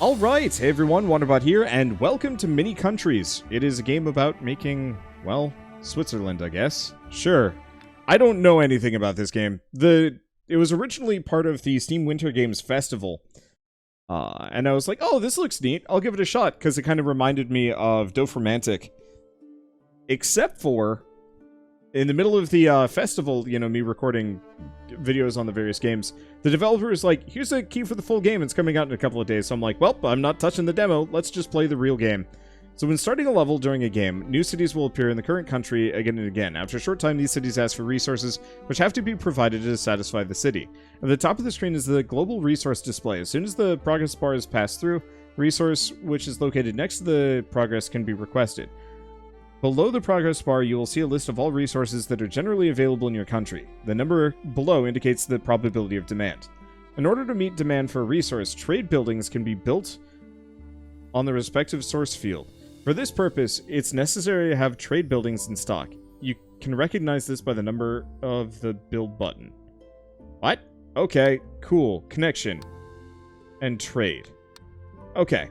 Alright, hey everyone, Wanderbot here, and welcome to Mini Countries. It is a game about making, well, Switzerland, I guess. Sure. I don't know anything about this game. It was originally part of the Steam Winter Games Festival. And I was like, oh, this looks neat, I'll give it a shot, because it kind of reminded me of Dofromantic. Except for, in the middle of the festival, you know, me recording videos on the various games, the developer is like, here's a key for the full game, it's coming out in a couple of days. So I'm like, well, I'm not touching the demo, let's just play the real game. So when starting a level during a game, new cities will appear in the current country again and again. After a short time, these cities ask for resources, which have to be provided to satisfy the city. At the top of the screen is the global resource display. As soon as the progress bar is passed through, resource which is located next to the progress can be requested. Below the progress bar, you will see a list of all resources that are generally available in your country. The number below indicates the probability of demand. In order to meet demand for a resource, trade buildings can be built on the respective source field. For this purpose, it's necessary to have trade buildings in stock. You can recognize this by the number of the build button. What? Okay, cool. Connection. And trade. Okay.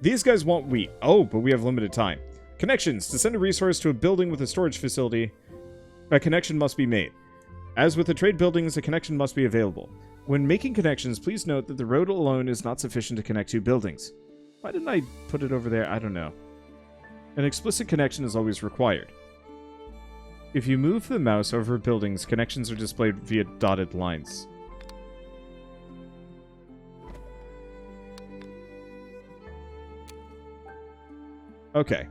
These guys want wheat. Oh, but we have limited time. Connections. To send a resource to a building with a storage facility, a connection must be made. As with the trade buildings, a connection must be available. When making connections, please note that the road alone is not sufficient to connect two buildings. Why didn't I put it over there? I don't know. An explicit connection is always required. If you move the mouse over buildings, connections are displayed via dotted lines. Okay.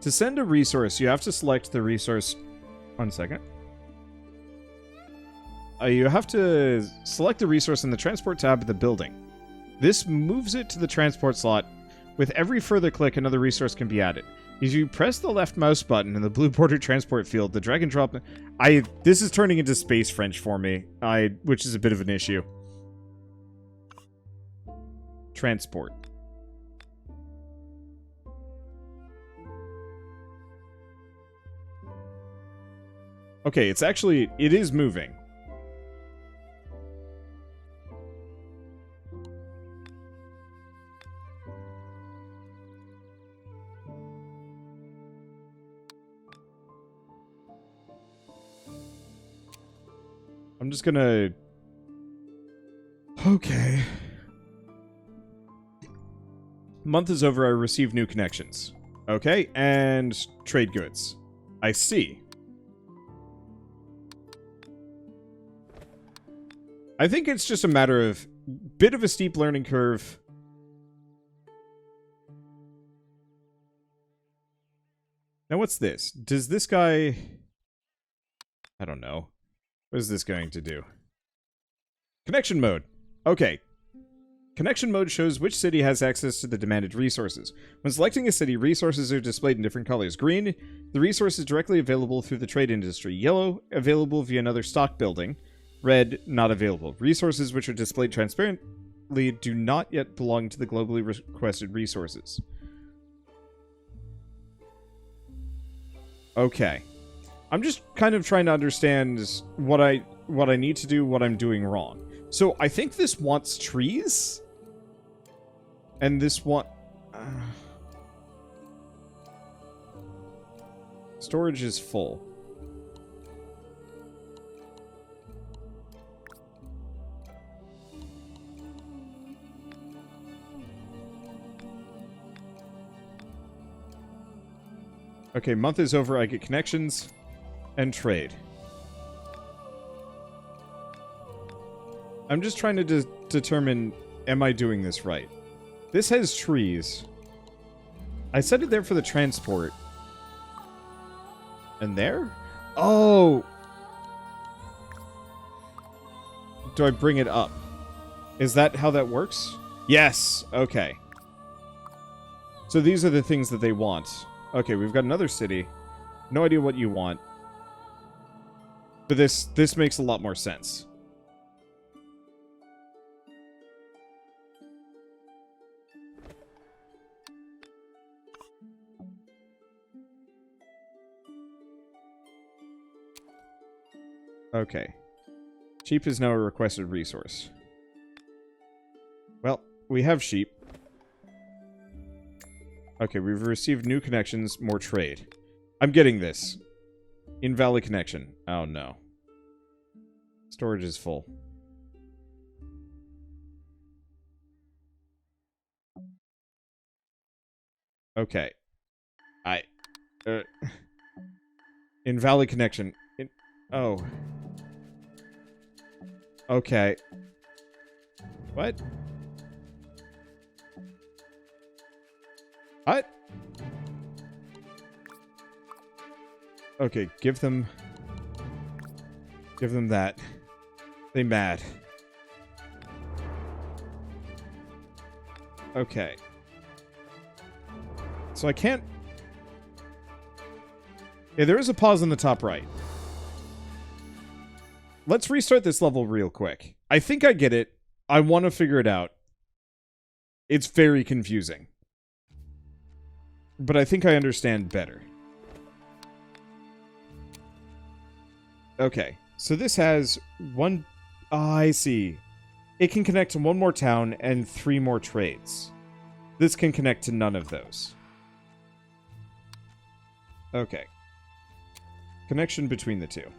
To send a resource, you have to select the resource... One second. You have to select the resource in the transport tab of the building. This moves it to the transport slot. With every further click, another resource can be added. If you press the left mouse button in the blue border transport field, the drag and drop... This is turning into space French for me, which is a bit of an issue. Transport. Okay, it is moving. I'm just gonna... Okay. Month is over, I received new connections. Okay, and trade goods. I see. I think it's just a matter of bit of a steep learning curve. Now what's this? Does this guy... I don't know. What is this going to do? Connection mode. Okay. Connection mode shows which city has access to the demanded resources. When selecting a city, resources are displayed in different colors. Green, the resource is directly available through the trade industry. Yellow, available via another stock building. Red, not available. Resources which are displayed transparently do not yet belong to the globally requested resources. Okay. I'm just kind of trying to understand what I need to do, what I'm doing wrong. So I think this wants trees? And this storage is full. Okay, month is over, I get connections and trade. I'm just trying to determine, am I doing this right? This has trees. I set it there for the transport. And there? Oh! Do I bring it up? Is that how that works? Yes! Okay. So these are the things that they want. Okay, we've got another city. No idea what you want. But this makes a lot more sense. Okay. Cheap is now a requested resource. Well, we have sheep. Okay, we've received new connections, more trade. I'm getting this. Invalid connection. Oh, no. Storage is full. Okay. Invalid connection. Oh. Okay. What? What? Okay, give them that. They mad. Okay. So I can't... Yeah, there is a pause in the top right. Let's restart this level real quick. I think I get it. I want to figure it out. It's very confusing. But I think I understand better. Okay, so this has one... I see. It can connect to one more town and 3 more trades. This can connect to none of those. Okay. Connection between the two.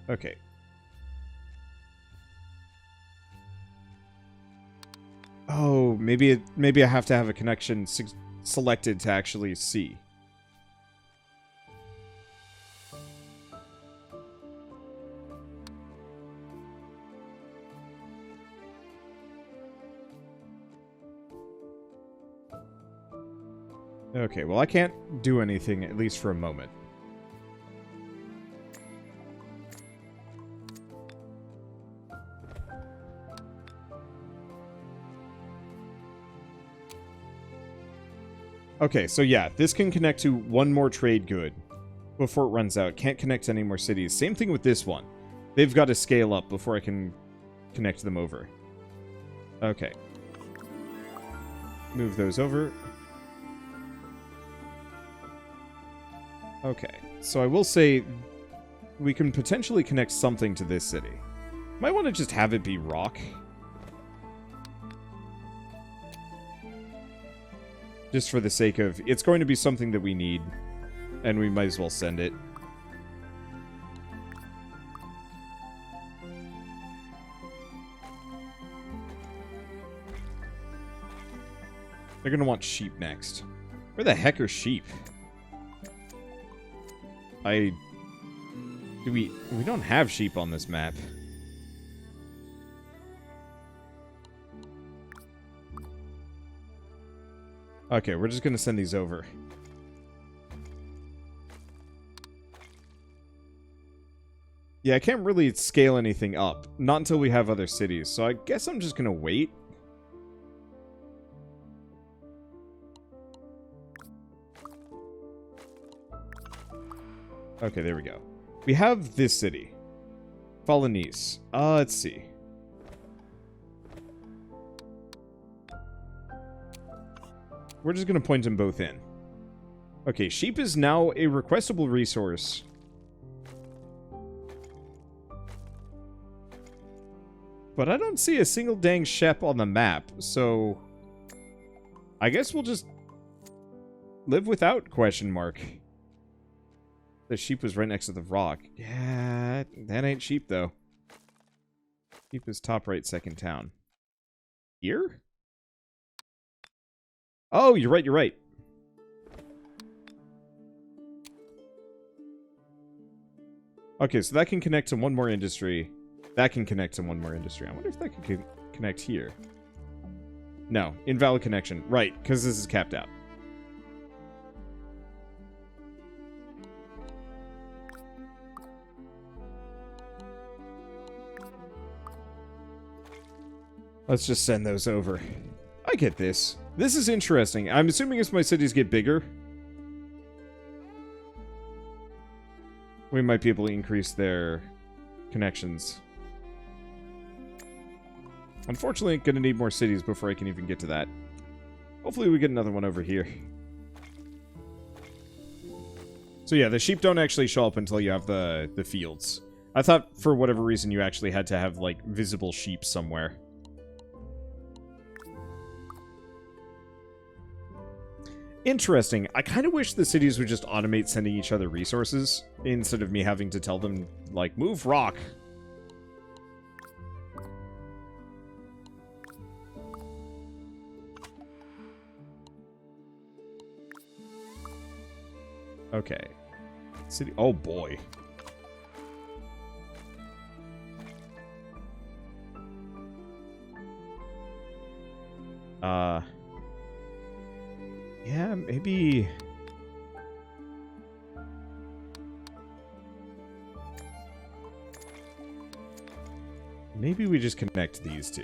Okay. Oh, maybe I have to have a connection selected to actually see. Okay, well I can't do anything, at least for a moment. Okay, so yeah, this can connect to one more trade good before it runs out. Can't connect to any more cities. Same thing with this one. They've got to scale up before I can connect them over. Okay. Move those over. Okay, so I will say we can potentially connect something to this city. Might want to just have it be rock. Just for the sake of... It's going to be something that we need, and we might as well send it. They're going to want sheep next. Where the heck are sheep? We don't have sheep on this map. Okay, we're just gonna send these over. Yeah, I can't really scale anything up. Not until we have other cities, so I guess I'm just gonna wait. Okay, there we go. We have this city. Falanese. Let's see. We're just going to point them both in. Okay, sheep is now a requestable resource. But I don't see a single dang shep on the map, so... I guess we'll just... live without, question mark. The sheep was right next to the rock. Yeah, that ain't sheep, though. Sheep is top right, second town. Here? Oh, you're right, you're right. Okay, so that can connect to one more industry. That can connect to one more industry. I wonder if that can connect here. No, invalid connection. Right, because this is capped out. Let's just send those over. I get this. This is interesting. I'm assuming as my cities get bigger, we might be able to increase their connections. Unfortunately, gonna need more cities before I can even get to that. Hopefully we get another one over here. So yeah, the sheep don't actually show up until you have the fields. I thought for whatever reason you actually had to have, like, visible sheep somewhere. Interesting. I kind of wish the cities would just automate sending each other resources instead of me having to tell them, like, move rock. Okay. City. Oh boy. Yeah, maybe. Maybe we just connect these two.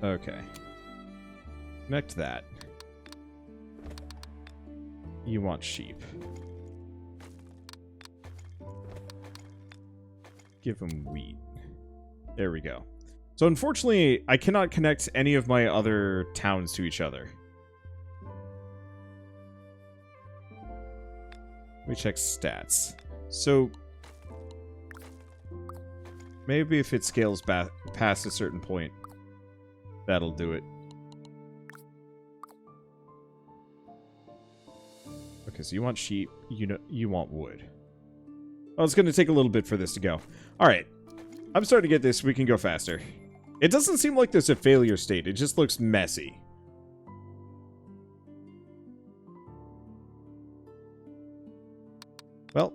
Okay. Connect that. You want sheep. Give them wheat. There we go. So unfortunately, I cannot connect any of my other towns to each other. Let me check stats. So maybe if it scales past a certain point, that'll do it. Okay, so you want sheep, you want wood. Oh, it's going to take a little bit for this to go. Alright. I'm starting to get this. We can go faster. It doesn't seem like there's a failure state. It just looks messy. Well.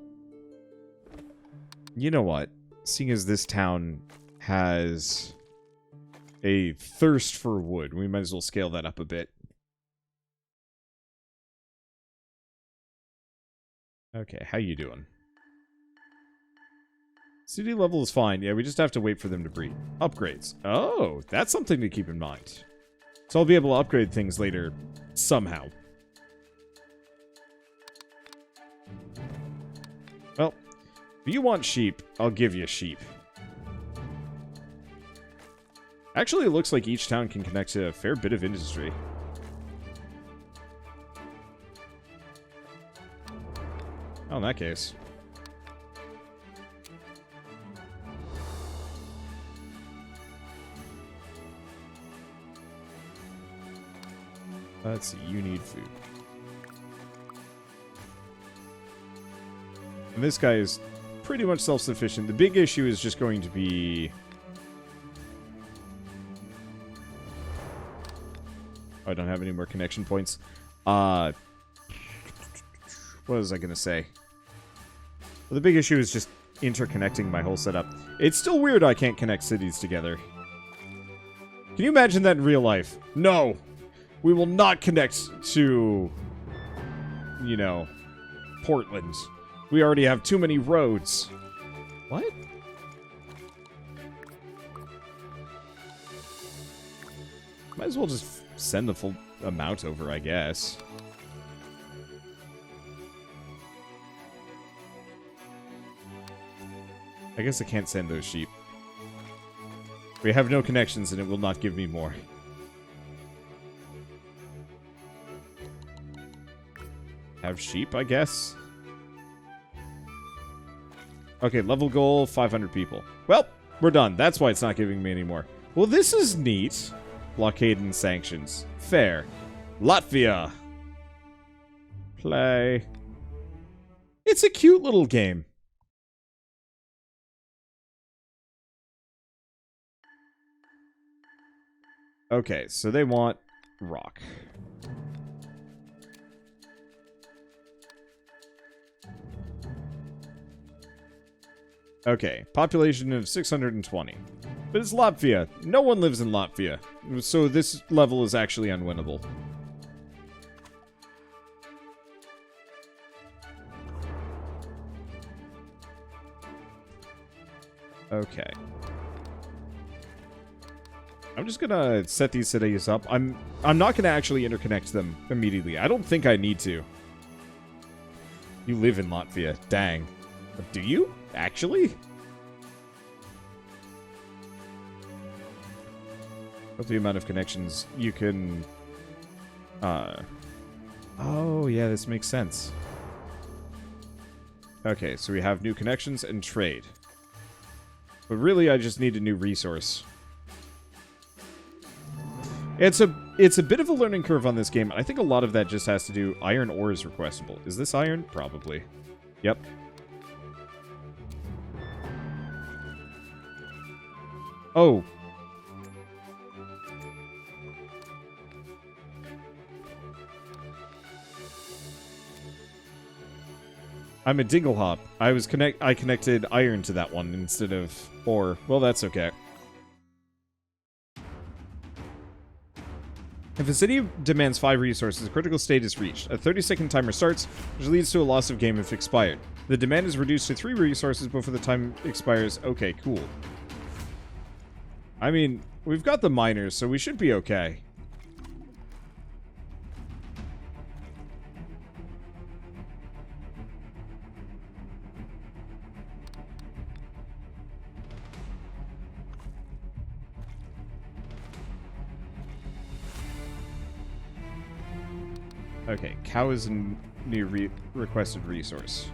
You know what? Seeing as this town has a thirst for wood, we might as well scale that up a bit. Okay, how you doing? City level is fine. Yeah, we just have to wait for them to breed. Upgrades. Oh, that's something to keep in mind. So I'll be able to upgrade things later somehow. Well, if you want sheep, I'll give you sheep. Actually, it looks like each town can connect to a fair bit of industry. Oh, in that case. Let's see, you need food. And this guy is pretty much self-sufficient. The big issue is just going to be... Oh, I don't have any more connection points. What was I going to say? Well, the big issue is just interconnecting my whole setup. It's still weird I can't connect cities together. Can you imagine that in real life? No! We will not connect to, you know, Portland. We already have too many roads. What? Might as well just send the full amount over, I guess. I guess I can't send those sheep. We have no connections and it will not give me more. Have sheep, I guess. Okay, level goal, 500 people. Well, we're done. That's why it's not giving me any more. Well, this is neat. Blockade and sanctions. Fair. Latvia. Play. It's a cute little game. Okay, so they want rock. Okay, population of 620. But it's Latvia. No one lives in Latvia. So this level is actually unwinnable. Okay. I'm just gonna set these cities up. I'm not gonna actually interconnect them immediately. I don't think I need to. You live in Latvia. Dang. Do you? Actually? What's the amount of connections you can Oh, yeah, this makes sense. Okay, so we have new connections and trade. But really, I just need a new resource. It's a bit of a learning curve on this game. I think a lot of that just has to do... Iron ore is requestable. Is this iron? Probably. Yep. Oh. I'm a dinglehop. I connected iron to that one instead of ore. Well, that's okay. If a city demands 5 resources, a critical state is reached. A 30-second timer starts, which leads to a loss of game if expired. The demand is reduced to 3 resources before the time expires. Okay, cool. I mean, we've got the miners, so we should be okay. Okay, cow is a new requested resource.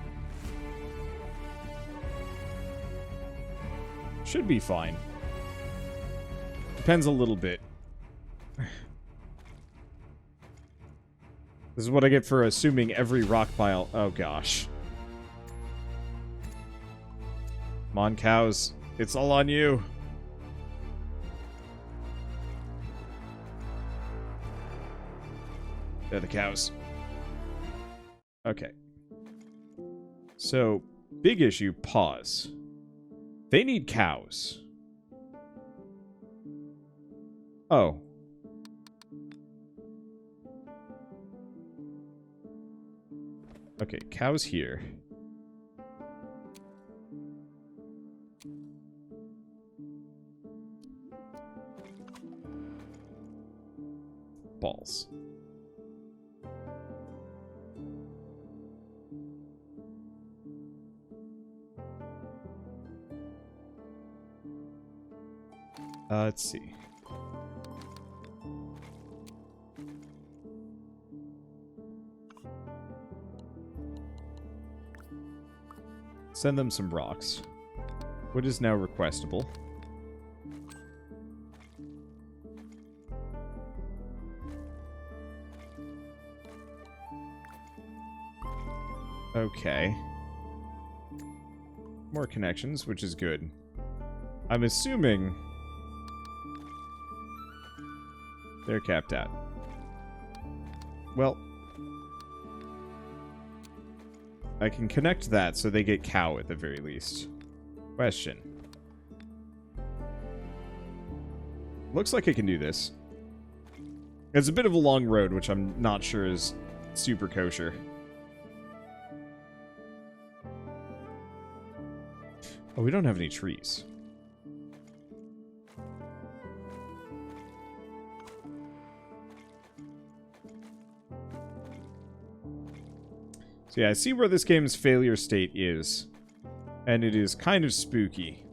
Should be fine. Depends a little bit. This is what I get for assuming every rock pile... Oh, gosh. Come on, cows. It's all on you. They're the cows. Okay. So, big issue, pause. They need cows. Oh. Okay, cows here. Balls. Let's see. Send them some rocks. Wood is now requestable. Okay. More connections, which is good. I'm assuming... they're capped out. Well... I can connect that so they get cow at the very least. Question. Looks like I can do this. It's a bit of a long road, which I'm not sure is super kosher. Oh, we don't have any trees. So yeah, I see where this game's failure state is. And it is kind of spooky.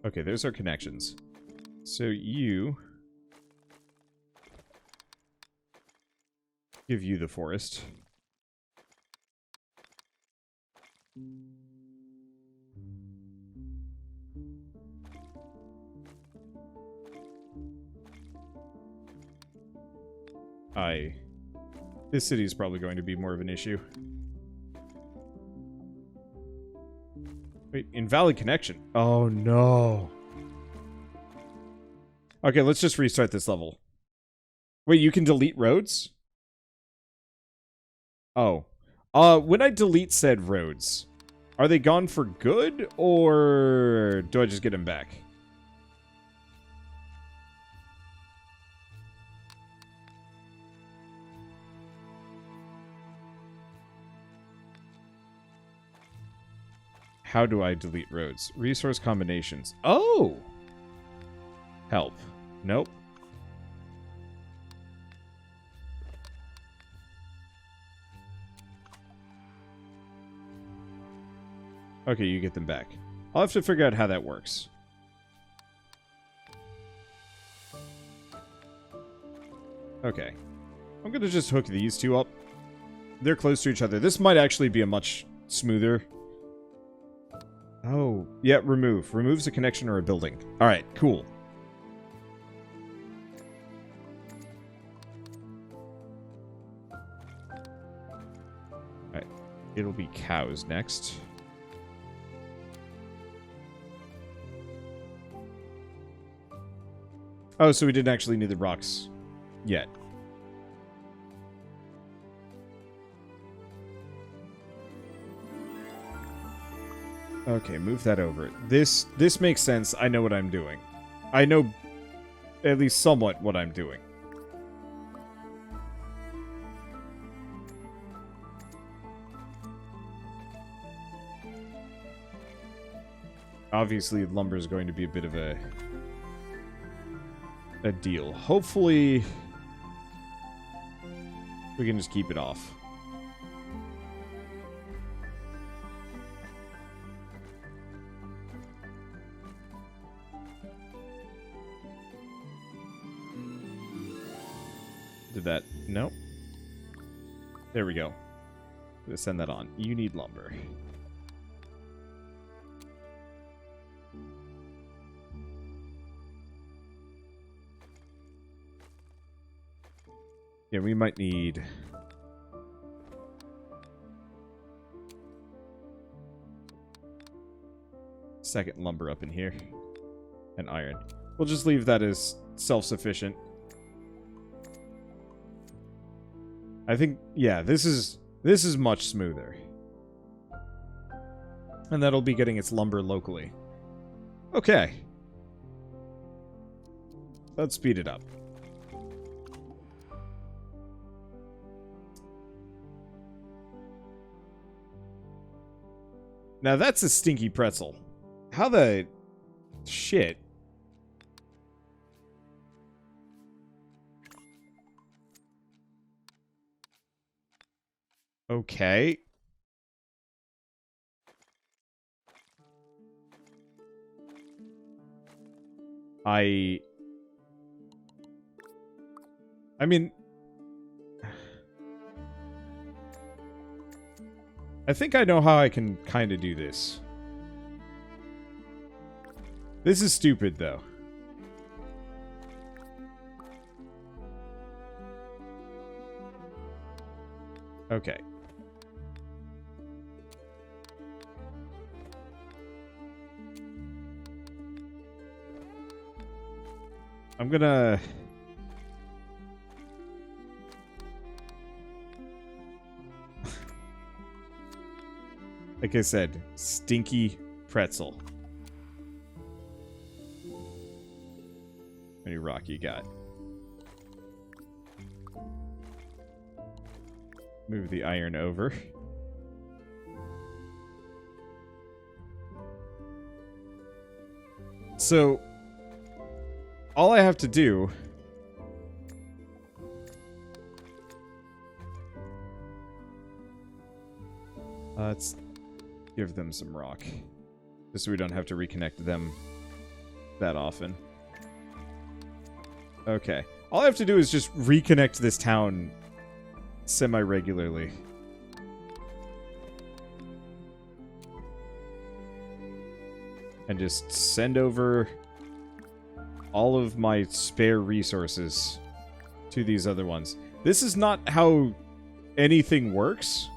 Okay, there's our connections. So you... give you the forest. This city is probably going to be more of an issue. Wait, invalid connection. Oh, no. Okay, let's just restart this level. Wait, you can delete roads? Oh. When I delete said roads, are they gone for good, or do I just get them back? How do I delete roads? Resource combinations. Oh! Help. Nope. Okay, you get them back. I'll have to figure out how that works. Okay. I'm gonna just hook these two up. They're close to each other. This might actually be a much smoother... Oh, yeah, remove. Removes a connection or a building. Alright, cool. Alright, it'll be cows next. Oh, so we didn't actually need the rocks yet. Okay, move that over. This makes sense. I know what I'm doing. I know at least somewhat what I'm doing. Obviously, lumber is going to be a bit of a deal. Hopefully, we can just keep it off. Did that? Nope. There we go. Let's send that on. You need lumber. Yeah, we might need... second lumber up in here. And iron. We'll just leave that as self-sufficient. I think, yeah, this is much smoother. And that'll be getting its lumber locally. Okay. Let's speed it up. Now that's a stinky pretzel. How the shit? Okay. I mean, I think I know how I can kind of do this. This is stupid, though. Okay. I'm gonna... like I said, stinky pretzel. How many rock you got? Move the iron over. So, all I have to do... let's give them some rock. Just so we don't have to reconnect them that often. Okay. All I have to do is just reconnect this town semi-regularly. And just send over all of my spare resources to these other ones. This is not how anything works.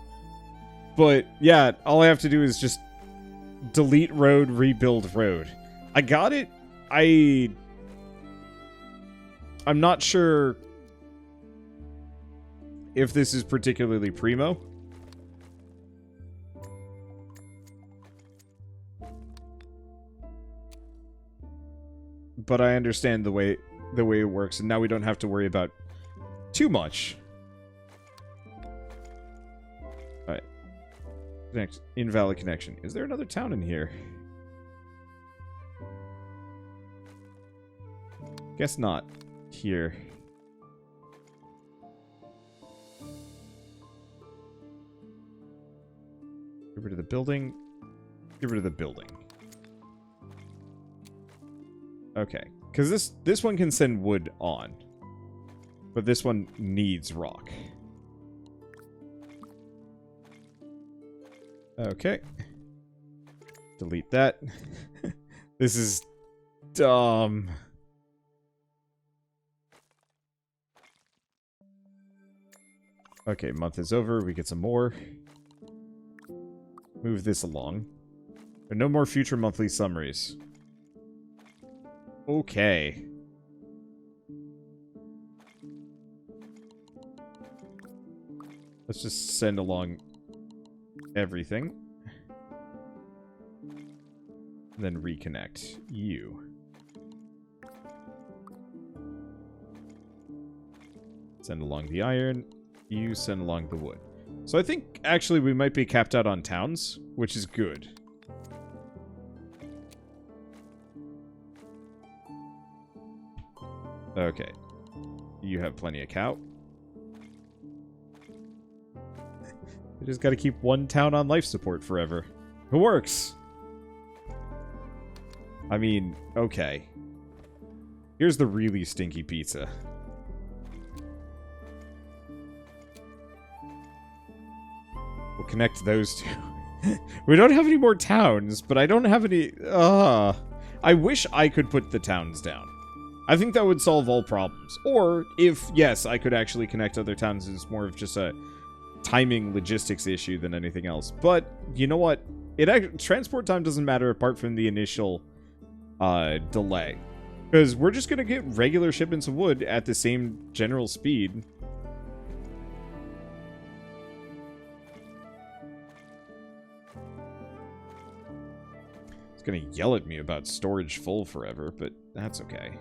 But, yeah, all I have to do is just delete road, rebuild road. I got it. I'm not sure if this is particularly primo. But I understand the way it works, and now we don't have to worry about too much. Alright. Connect. Invalid connection. Is there another town in here? Guess not. Here. Get rid of the building. Get rid of the building. Okay. Because this one can send wood on. But this one needs rock. Okay. Delete that. This is dumb. Okay, month is over. We get some more. Move this along. There are no more future monthly summaries. Okay. Let's just send along everything. And then reconnect you. Send along the iron. You send along the wood. So I think, actually, we might be capped out on towns, which is good. Okay. You have plenty of cow. We just gotta keep one town on life support forever. It works! I mean, okay. Here's the really stinky pizza. We'll connect those two. We don't have any more towns, but I don't have any... I wish I could put the towns down. I think that would solve all problems. Or, if, yes, I could actually connect other towns, it's more of just a timing logistics issue than anything else. But, you know what? Transport time doesn't matter apart from the initial delay. Because we're just going to get regular shipments of wood at the same general speed. It's going to yell at me about storage full forever, but that's okay.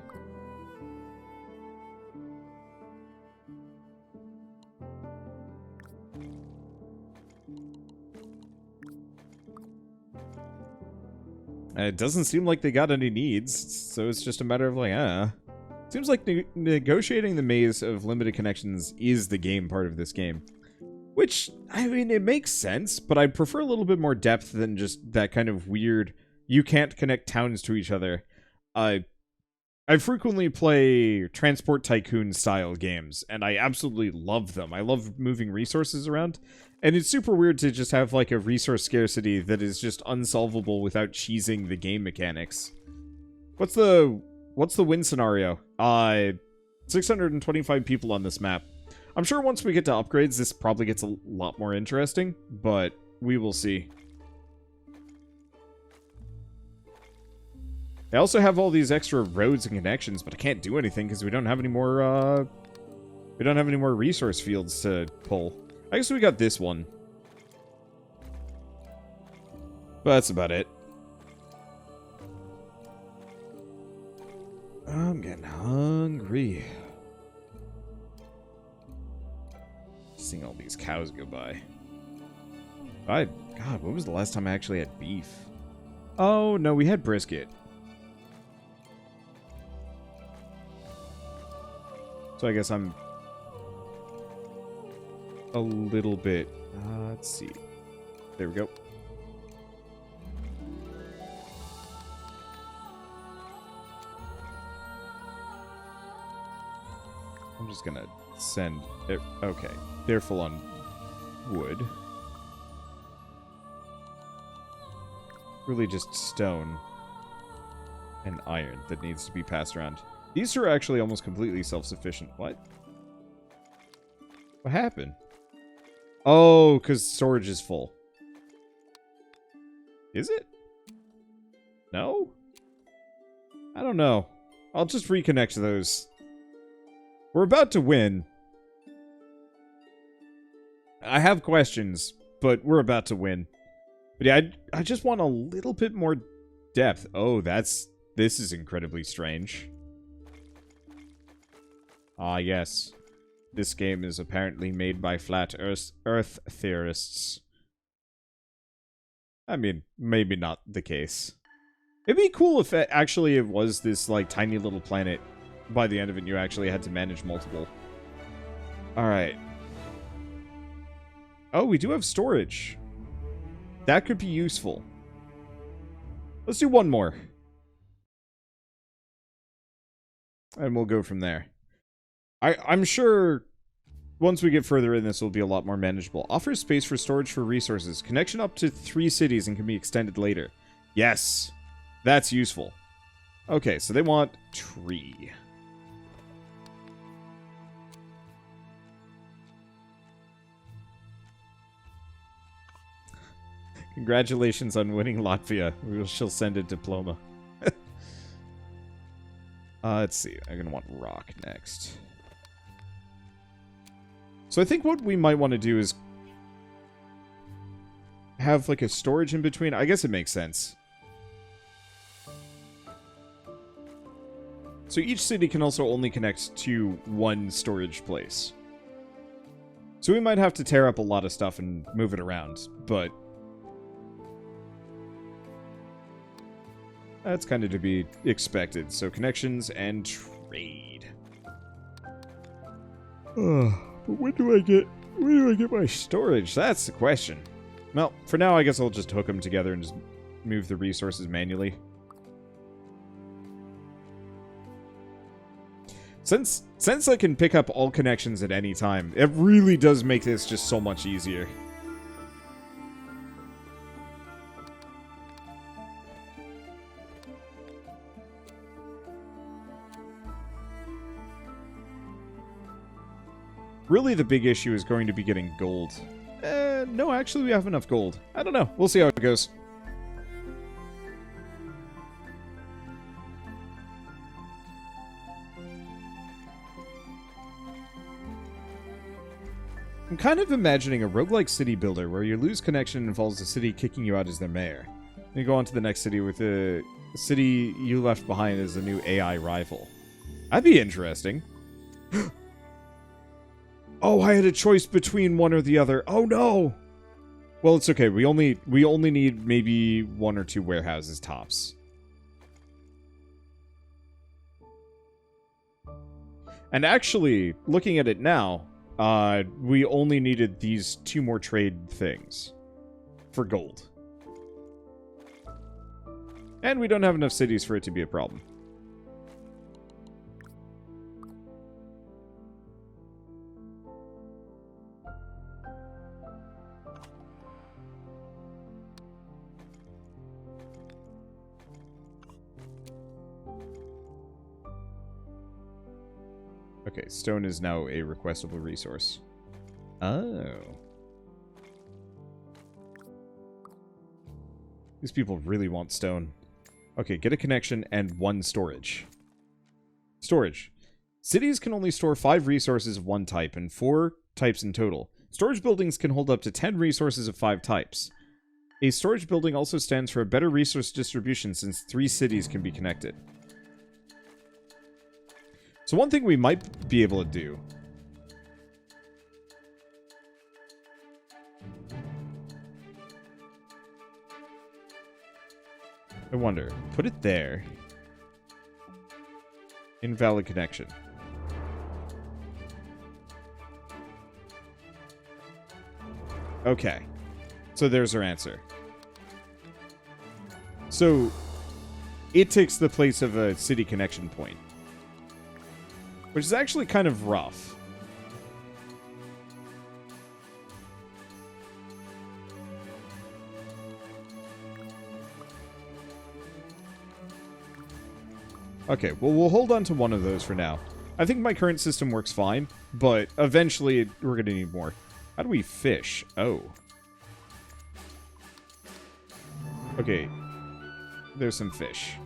It doesn't seem like they got any needs, so it's just a matter of like, Seems like negotiating the maze of limited connections is the game part of this game. Which, I mean, it makes sense, but I prefer a little bit more depth than just that kind of weird, you can't connect towns to each other. I frequently play Transport Tycoon style games, and I absolutely love them. I love moving resources around, and it's super weird to just have like a resource scarcity that is just unsolvable without cheesing the game mechanics. What's the win scenario? 625 people on this map. I'm sure once we get to upgrades, this probably gets a lot more interesting, but we will see. I also have all these extra roads and connections, but I can't do anything because we don't have any more, resource fields to pull. I guess we got this one. But that's about it. I'm getting hungry. Seeing all these cows go by. God, when was the last time I actually had beef? Oh, no, we had brisket. So I guess I'm a little bit... let's see. There we go. I'm just gonna send... Okay. They're full on wood. Really just stone and iron that needs to be passed around. These are actually almost completely self-sufficient. What? What happened? Oh, because storage is full. Is it? No? I don't know. I'll just reconnect those. We're about to win. I have questions, but we're about to win. But yeah, I just want a little bit more depth. Oh, this is incredibly strange. Ah, yes. This game is apparently made by flat Earth theorists. I mean, maybe not the case. It'd be cool if it was this, like, tiny little planet. By the end of it, you actually had to manage multiple. Alright. Oh, we do have storage. That could be useful. Let's do one more. And we'll go from there. I'm sure once we get further in, this will be a lot more manageable. Offers space for storage for resources. Connection up to 3 cities and can be extended later. Yes. That's useful. Okay, so they want tree. Congratulations on winning Latvia. She'll send a diploma. Let's see. I'm going to want rock next. So I think what we might want to do is have like a storage in between. I guess it makes sense. So each city can also only connect to one storage place. So we might have to tear up a lot of stuff and move it around, but that's kind of to be expected. So connections and trade. But where do I get my storage? That's the question. Well, for now, I guess I'll just hook them together and just move the resources manually. Since I can pick up all connections at any time, it really does make this just so much easier. Really, the big issue is going to be getting gold. No, actually, we have enough gold. I don't know. We'll see how it goes. I'm kind of imagining a roguelike city builder where your lose connection involves the city kicking you out as their mayor. Then you go on to the next city with the city you left behind as the new AI rival. That'd be interesting. Oh, I had a choice between one or the other. Oh no! Well, it's okay. We only need maybe 1 or 2 warehouses tops. And actually, looking at it now, we only needed these 2 more trade things for gold. And we don't have enough cities for it to be a problem. Okay, stone is now a requestable resource. Oh. These people really want stone. Okay, get a connection and 1 storage. Storage. Cities can only store 5 resources of 1 type and 4 types in total. Storage buildings can hold up to 10 resources of 5 types. A storage building also stands for a better resource distribution since 3 cities can be connected. So one thing we might be able to do I wonder, put it there. Invalid connection. Okay. So there's our answer. So it takes the place of a city connection point, which is actually kind of rough. Okay, well, we'll hold on to one of those for now. I think my current system works fine, but eventually we're going to need more. How do we fish? Oh. Okay. There's some fish.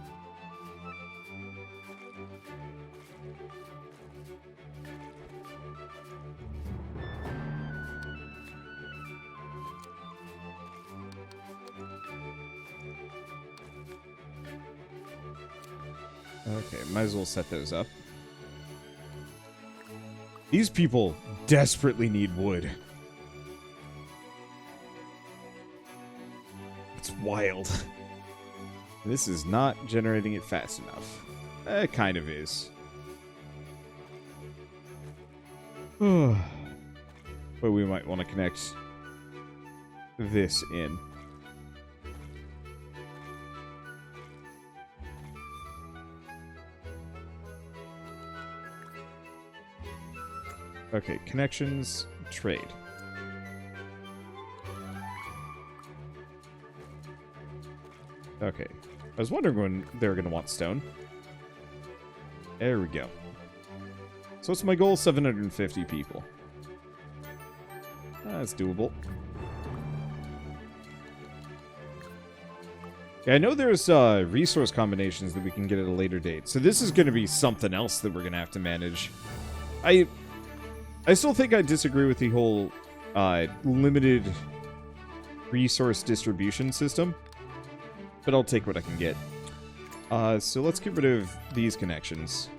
Okay, might as well set those up. These people desperately need wood. It's wild. This is not generating it fast enough. It kind of is. But we might want to connect this in. Okay, connections, trade. Okay. I was wondering when they were going to want stone. There we go. So what's my goal? 750 people. That's doable. Yeah, I know there's resource combinations that we can get at a later date. So this is going to be something else that we're going to have to manage. I still think I disagree with the whole limited resource distribution system. But I'll take what I can get. So let's get rid of these connections.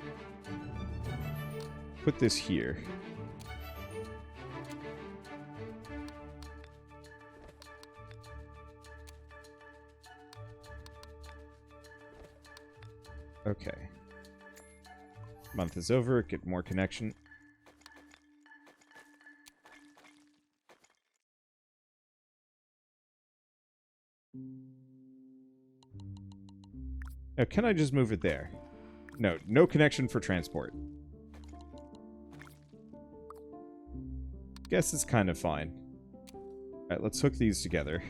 Put this here. Okay. Month is over. Get more connection. Now, can I just move it there? No, no connection for transport. Guess it's kind of fine. Alright, let's hook these together.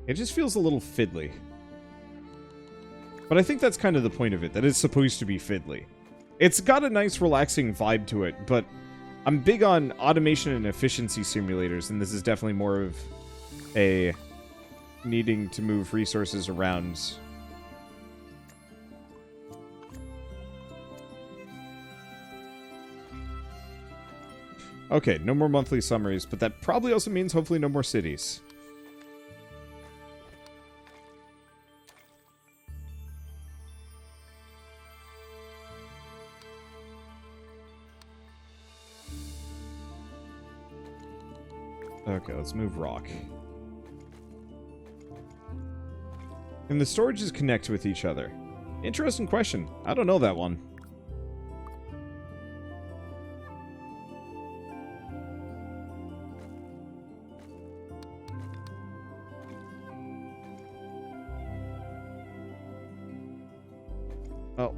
It just feels a little fiddly. But I think that's kind of the point of it, that it's supposed to be fiddly. It's got a nice relaxing vibe to it, but I'm big on automation and efficiency simulators, and this is definitely more of a needing to move resources around. Okay, no more monthly summaries, but that probably also means hopefully no more cities. Okay, let's move rock. And the storages connect with each other. Interesting question. I don't know that one. Oh.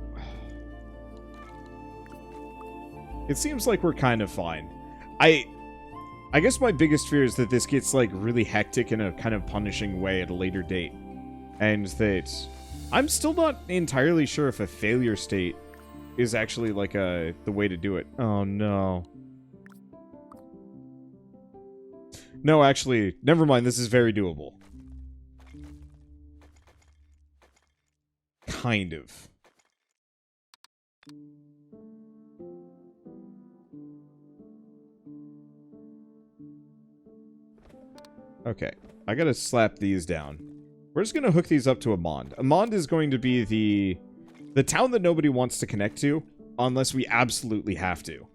It seems like we're kind of fine. I guess my biggest fear is that this gets, like, really hectic in a kind of punishing way at a later date. And that I'm still not entirely sure if a failure state is actually, like, the way to do it. Oh, no. No, actually, never mind. This is very doable. Kind of. Okay, I gotta slap these down. We're just gonna hook these up to a Mond. A Mond is going to be the town that nobody wants to connect to, unless we absolutely have to.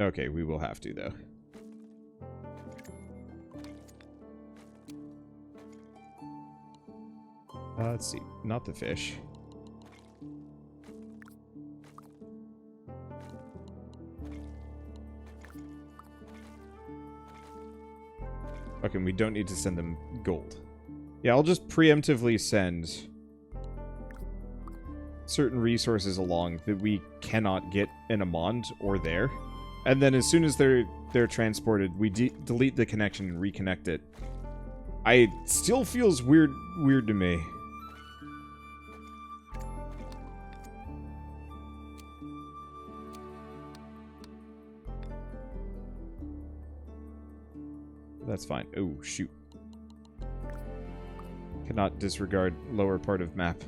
Okay, we will have to, though. Let's see. Not the fish. Okay, we don't need to send them gold. Yeah, I'll just preemptively send certain resources along that we cannot get in a Mond or there. And then as soon as they're transported, we delete the connection and reconnect it. It still feels weird to me. That's fine. Oh, shoot. Cannot disregard lower part of map.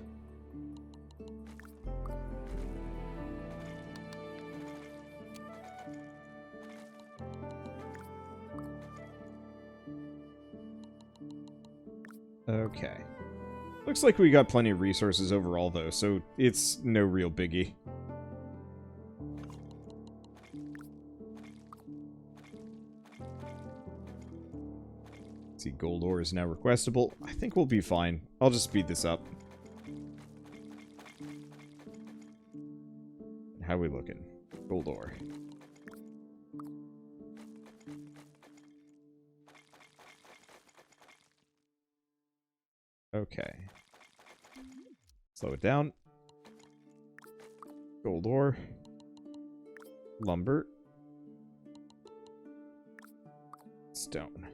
Okay. Looks like we got plenty of resources overall, though, so it's no real biggie. Let's see, gold ore is now requestable. I think we'll be fine. I'll just speed this up. How are we looking? Gold ore. Okay. Slow it down. Gold ore. Lumber. Stone.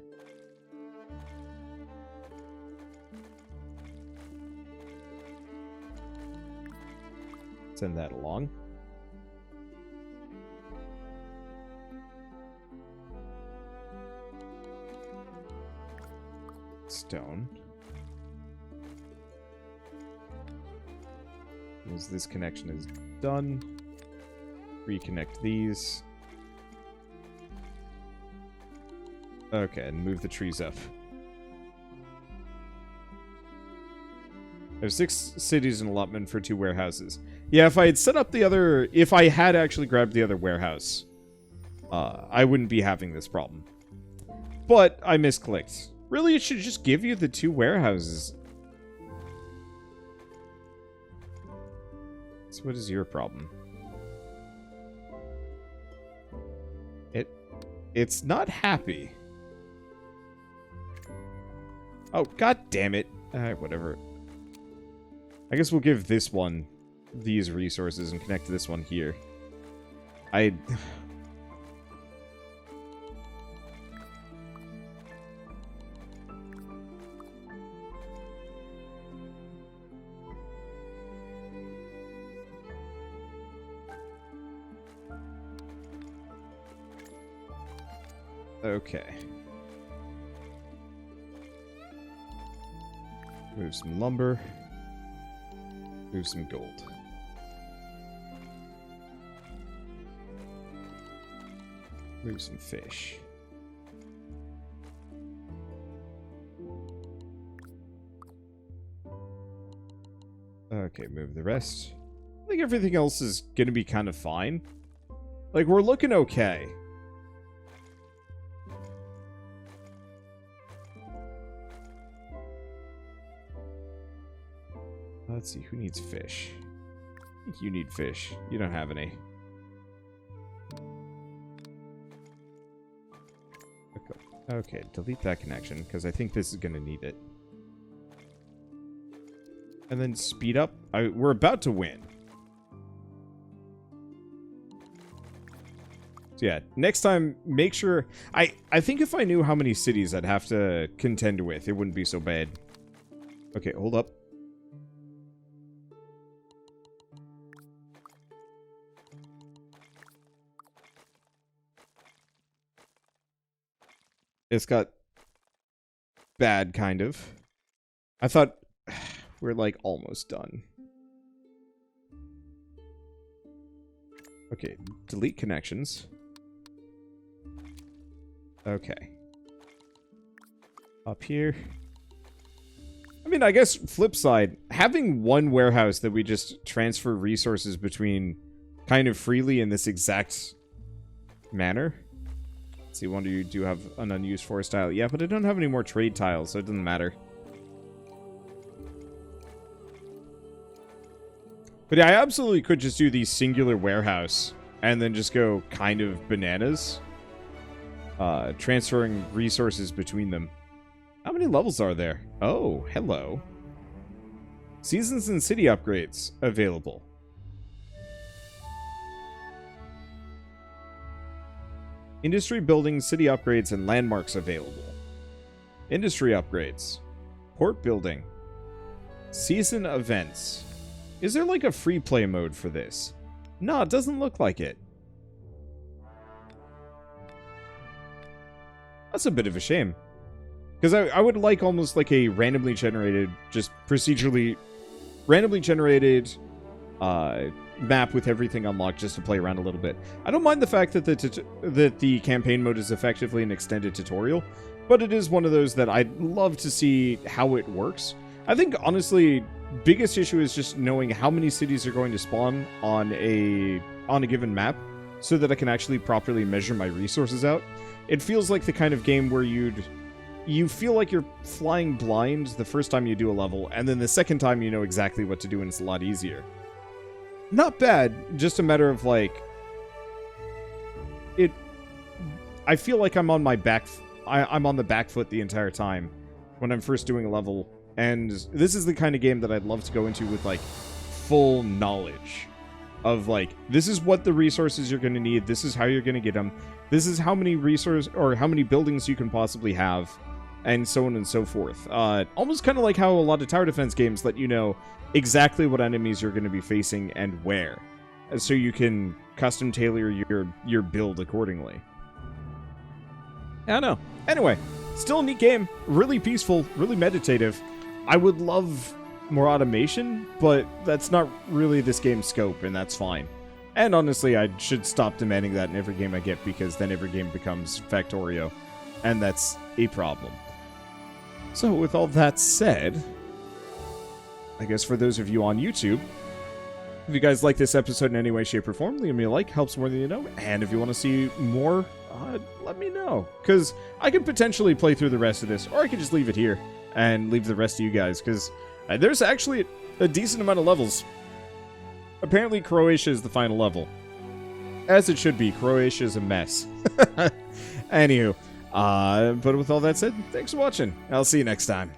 Send that along. Stone. As this connection is done, reconnect these. Okay, and move the trees up. There's 6 cities in allotment for 2 warehouses. Yeah, if I had set up the other... If I had actually grabbed the other warehouse, I wouldn't be having this problem. But I misclicked. Really, it should just give you the 2 warehouses. So what is your problem? It's not happy. Oh, god damn it. Alright, whatever. I guess we'll give this one these resources and connect to this one here. Okay. Move some lumber. Move some gold. Move some fish. Okay, move the rest. I think everything else is gonna be kind of fine. Like, we're looking okay. Let's see, who needs fish? I think you need fish. You don't have any. Okay, delete that connection, because I think this is going to need it. And then speed up. We're about to win. So yeah, next time, make sure... I think if I knew how many cities I'd have to contend with, it wouldn't be so bad. Okay, hold up. It's got bad, kind of. I thought we're, like, almost done. Okay, delete connections. Okay. Up here. I mean, I guess, flip side, having one warehouse that we just transfer resources between kind of freely in this exact manner... See, wonder you do have an unused forest tile. Yeah, but I don't have any more trade tiles, so it doesn't matter. But yeah, I absolutely could just do the singular warehouse and then just go kind of bananas. Transferring resources between them. How many levels are there? Oh, hello. Seasons and city upgrades available. Industry buildings, city upgrades, and landmarks available. Industry upgrades. Port building. Season events. Is there like a free play mode for this? No, it doesn't look like it. That's a bit of a shame. Because I would like almost like a randomly generated, just procedurally randomly generated map with everything unlocked just to play around a little bit. I don't mind the fact that the campaign mode is effectively an extended tutorial, but it is one of those that I'd love to see how it works. I think, honestly, biggest issue is just knowing how many cities are going to spawn on a given map so that I can actually properly measure my resources out. It feels like the kind of game where you'd you feel like you're flying blind the first time you do a level, and then the second time you know exactly what to do, and it's a lot easier. Not bad, just a matter of, like... I feel like I'm on my I'm on the back foot the entire time when I'm first doing a level, and this is the kind of game that I'd love to go into with, like, full knowledge of, like, this is what the resources you're going to need, this is how you're going to get them, this is how many how many buildings you can possibly have, and so on and so forth. Almost kind of like how a lot of tower defense games let you know exactly what enemies you're going to be facing and where, so you can custom tailor your build accordingly. I don't know. Anyway, still a neat game. Really peaceful, really meditative. I would love more automation, but that's not really this game's scope, and that's fine. And honestly, I should stop demanding that in every game I get, because then every game becomes Factorio, and that's a problem. So with all that said, I guess for those of you on YouTube, if you guys like this episode in any way, shape, or form, leave me a like, helps more than you know. And if you want to see more, let me know. Because I could potentially play through the rest of this, or I could just leave it here and leave the rest to you guys. Because there's actually a decent amount of levels. Apparently, Croatia is the final level. As it should be. Croatia is a mess. Anywho, but with all that said, thanks for watching. I'll see you next time.